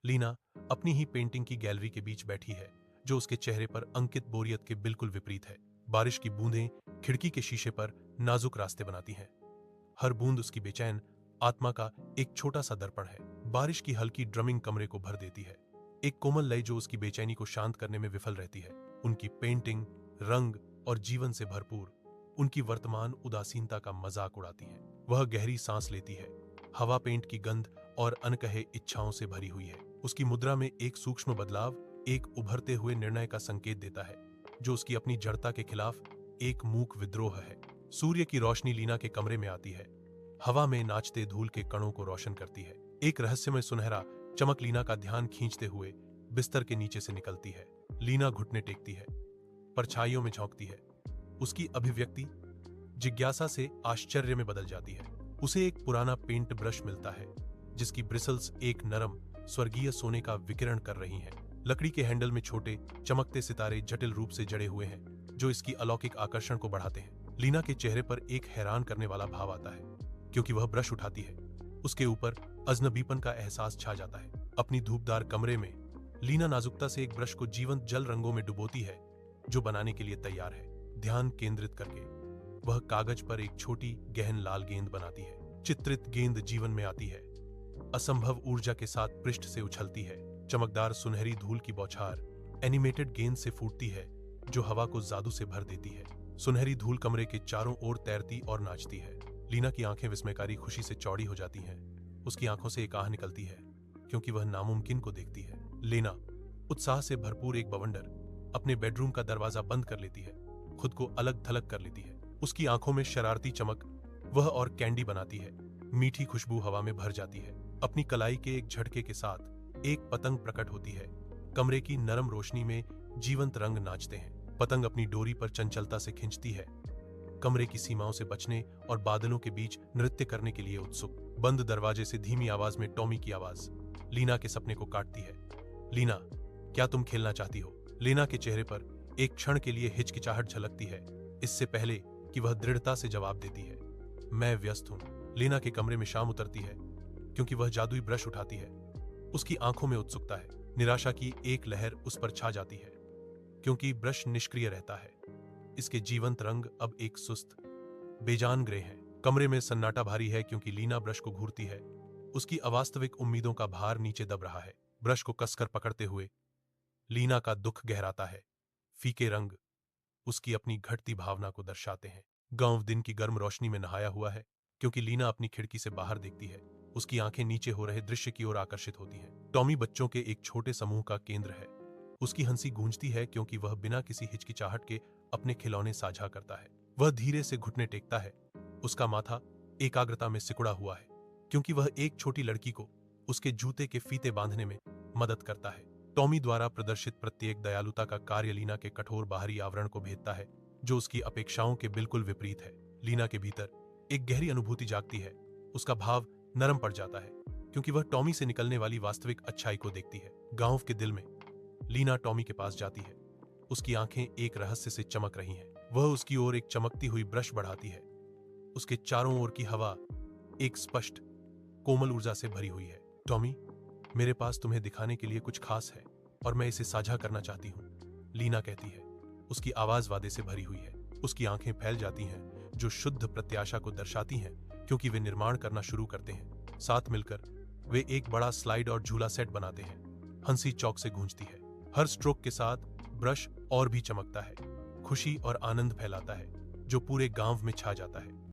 लीना अपनी ही पेंटिंग की गैलरी के बीच बैठी है, जो उसके चेहरे पर अंकित बोरियत के बिल्कुल विपरीत है। बारिश की बूंदें खिड़की के शीशे पर नाजुक रास्ते बनाती हैं। हर बूंद उसकी बेचैन आत्मा का एक छोटा सा दर्पण है। बारिश की हल्की ड्रमिंग कमरे को भर देती है, एक कोमल लय जो उसकी बेचैनी को शांत करने में विफल रहती है। उनकी पेंटिंग रंग और जीवन से भरपूर उनकी वर्तमान उदासीनता का मजाक उड़ाती है। वह गहरी सांस लेती है। हवा पेंट की गंध और अनकहे इच्छाओं से भरी हुई है। उसकी मुद्रा में एक सूक्ष्म बदलाव एक उभरते हुए निर्णय का संकेत देता है, जो उसकी अपनी जड़ता के खिलाफ एक मूक विद्रोह है। सूर्य की रोशनी लीना के कमरे में आती है, हवा में नाचते धूल के कणों को रोशन करती है। एक रहस्यमय सुनहरा चमक लीना का ध्यान खींचते हुए बिस्तर के नीचे से निकलती है। लीना घुटने टेकती है, परछाइयों में झोंकती है। उसकी अभिव्यक्ति जिज्ञासा से आश्चर्य में बदल जाती है। उसे एक पुराना पेंट ब्रश मिलता है, जिसकी ब्रिसल्स एक नरम स्वर्गीय सोने का विकिरण कर रही हैं। लकड़ी के हैंडल में छोटे चमकते सितारे जटिल रूप से जड़े हुए हैं, जो इसकी अलौकिक आकर्षण को बढ़ाते हैं। लीना के चेहरे पर एक हैरान करने वाला भाव आता है, क्योंकि वह ब्रश उठाती है। उसके ऊपर अजनबीपन का एहसास छा जाता है। अपनी धूपदार कमरे में लीना नाजुकता से एक ब्रश को जीवंत जल रंगों में डुबोती है, जो बनाने के लिए तैयार है। ध्यान केंद्रित करके वह कागज पर एक छोटी गहन लाल गेंद बनाती है। चित्रित गेंद जीवन में आती है, असंभव ऊर्जा के साथ पृष्ठ से उछलती है। चमकदार सुनहरी धूल की बौछार एनिमेटेड गेंद से फूटती है, जो हवा को जादू से भर देती है। सुनहरी धूल कमरे के चारों ओर तैरती और नाचती है। लीना की आंखें विस्मयकारी खुशी से चौड़ी हो जाती हैं। उसकी आंखों से एक आह निकलती है, क्योंकि वह नामुमकिन को देखती है। लीना उत्साह से भरपूर एक बवंडर अपने बेडरूम का दरवाजा बंद कर लेती है, खुद को अलग थलग कर लेती है। उसकी आंखों में शरारती चमक वह और कैंडी बनाती है। मीठी खुशबू हवा में भर जाती है। अपनी कलाई के एक झटके के साथ एक पतंग प्रकट होती है। कमरे की नरम रोशनी में जीवंत रंग नाचते हैं। पतंग अपनी डोरी पर चंचलता से खिंचती है, कमरे की सीमाओं से बचने और बादलों के बीच नृत्य करने के लिए उत्सुक। बंद दरवाजे से धीमी आवाज में टॉमी की आवाज लीना के सपने को काटती है। लीना, क्या तुम खेलना चाहती हो? लीना के चेहरे पर एक क्षण के लिए हिचकिचाहट झलकती है, इससे पहले कि वह दृढ़ता से जवाब देती है, मैं व्यस्त हूं। लीना के कमरे में शाम उतरती है, क्योंकि वह जादुई ब्रश उठाती है। उसकी आंखों में उत्सुकता है। निराशा की एक लहर उस पर छा जाती है, क्योंकि ब्रश निष्क्रिय रहता है। इसके जीवंत रंग अब एक सुस्त बेजान ग्रे हैं। कमरे में सन्नाटा भारी है, क्योंकि लीना ब्रश को घूरती है। उसकी अवास्तविक उम्मीदों का भार नीचे दब रहा है। ब्रश को कसकर पकड़ते हुए लीना का दुख गहराता है। फीके रंग उसकी अपनी घटती भावना को दर्शाते हैं। गांव दिन की गर्म रोशनी में नहाया हुआ है, क्योंकि लीना अपनी खिड़की से बाहर देखती है। उसकी आंखें नीचे हो रहे दृश्य की ओर आकर्षित होती हैं। टॉमी बच्चों के एक छोटे समूह का केंद्र है। उसकी हंसी गूंजती है, क्योंकि वह बिना किसी हिचकिचाहट के अपने खिलौने साझा करता है। वह धीरे से घुटने टेकता है। उसका माथा एकाग्रता में सिकुड़ा हुआ है, क्योंकि वह एक छोटी लड़की को उसके जूते के फीते बांधने में मदद करता है। टॉमी द्वारा प्रदर्शित प्रत्येक दयालुता का कार्य लीना के कठोर बाहरी आवरण को भेदता है, जो उसकी अपेक्षाओं के बिल्कुल विपरीत है। लीना के भीतर एक गहरी अनुभूति जागती है। उसका भाव नरम पड़ जाता है, क्योंकि वह टॉमी से निकलने वाली वास्तविक अच्छाई को देखती है। गांव के दिल में लीना टॉमी के पास जाती है। उसकी आंखें एक रहस्य से चमक रही हैं। वह उसकी ओर एक चमकती हुई ब्रश बढ़ाती है। उसके चारों ओर की हवा एक स्पष्ट कोमल ऊर्जा से भरी हुई है। टॉमी, मेरे पास तुम्हें दिखाने के लिए कुछ खास है, और मैं इसे साझा करना चाहती हूँ, लीना कहती है। उसकी आवाज वादे से भरी हुई है। उसकी आंखें फैल जाती हैं, जो शुद्ध प्रत्याशा को दर्शाती हैं, क्योंकि वे निर्माण करना शुरू करते हैं। साथ मिलकर वे एक बड़ा स्लाइड और झूला सेट बनाते हैं। हंसी चौक से गूंजती है। हर स्ट्रोक के साथ ब्रश और भी चमकता है, खुशी और आनंद फैलाता है, जो पूरे गांव में छा जाता है।